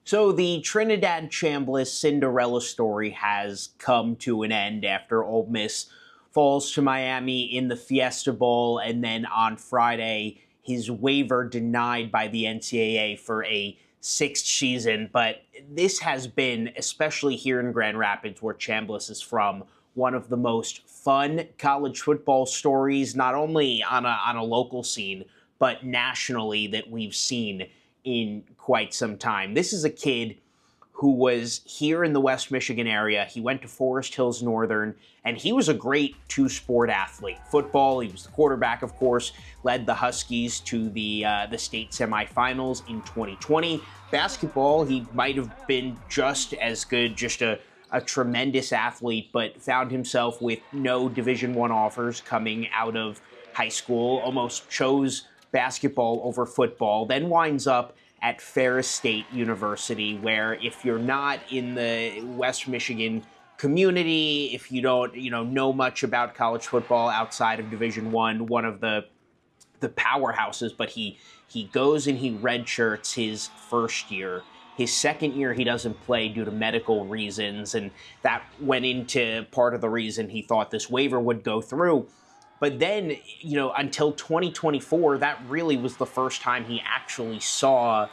So the Trinidad Chambliss Cinderella story has come to an end after Ole Miss falls to Miami in the Fiesta Bowl, and then on Friday, his waiver denied by the NCAA for a sixth season. But this has been, especially here in Grand Rapids, where Chambliss is from, one of the most fun college football stories, not only on a local scene, but nationally, that we've seen in quite some time. This is a kid who was here in the West Michigan area. He went to Forest Hills Northern, and he was a great two-sport athlete. Football, he was the quarterback, of course, led the Huskies to the state semifinals in 2020. Basketball, he might have been just as good, just a tremendous athlete, but found himself with no Division I offers coming out of high school, almost chose basketball over football, then winds up at Ferris State University, where if you're not in the West Michigan community, if you don't, know much about college football outside of Division I, one of the powerhouses, but he goes and he redshirts his first year. His second year, he doesn't play due to medical reasons, and that went into part of the reason he thought this waiver would go through. But then, until 2024, that really was the first time he actually saw,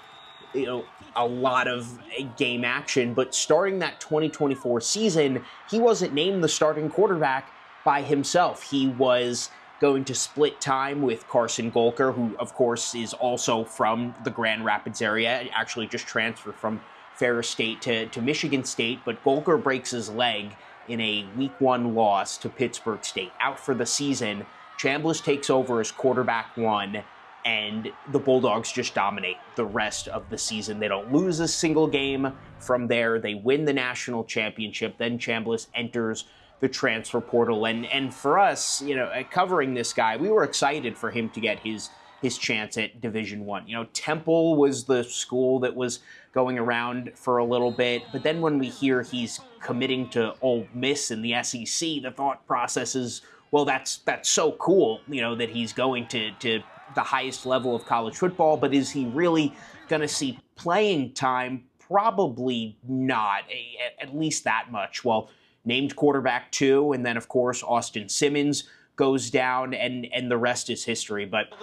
a lot of game action. But starting that 2024 season, he wasn't named the starting quarterback by himself. He was going to split time with Carson Golker, who, of course, is also from the Grand Rapids area, actually just transferred from Ferris State to Michigan State. But Golker breaks his leg in a Week 1 loss to Pittsburgh State. Out for the season, Chambliss takes over as quarterback one, and the Bulldogs just dominate the rest of the season. They don't lose a single game from there. They win the national championship. Then Chambliss enters the transfer portal. And for us, covering this guy, we were excited for him to get his chance at Division I. Temple was the school that was going around for a little bit, but then when we hear he's committing to Ole Miss in the SEC, the thought process is, well, that's so cool, that he's going to the highest level of college football, but is he really going to see playing time? Probably not, at least that much. Well, named quarterback 2, and then, of course, Austin Simmons goes down, and the rest is history. But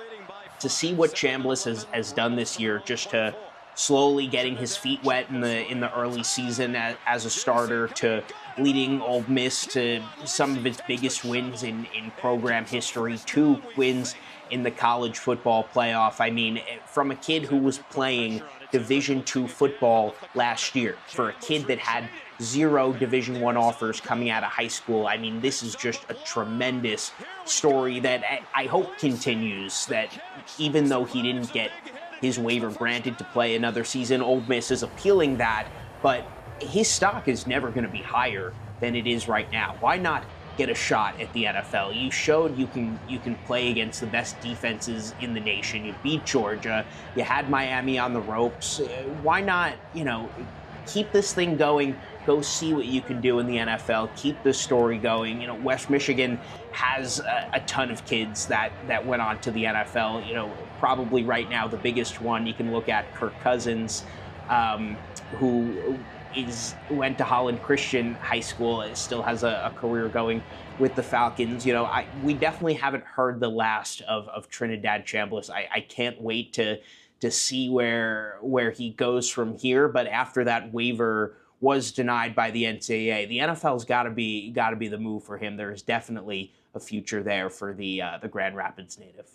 to see what Chambliss has done this year, just to slowly getting his feet wet in the early season as a starter, to leading Ole Miss to some of its biggest wins in program history, 2 wins in the college football playoff. I mean, from a kid who was playing Division II football last year, for a kid that had 0 Division I offers coming out of high school, I mean, this is just a tremendous story that I hope continues, that even though he didn't get his waiver granted to play another season, Ole Miss is appealing that, but his stock is never going to be higher than it is right now. Why not get a shot at the NFL? You showed you can play against the best defenses in the nation. You beat Georgia. You had Miami on the ropes. Why not, keep this thing going? Go see what you can do in the NFL. Keep the story going. West Michigan has a ton of kids that went on to the NFL. Probably right now the biggest one you can look at, Kirk Cousins, who went to Holland Christian High School, still has a career going with the Falcons. We definitely haven't heard the last of Trinidad Chambliss. I can't wait to see where he goes from here. But after that waiver was denied by the NCAA, the NFL's got to be the move for him. There is definitely a future there for the Grand Rapids native.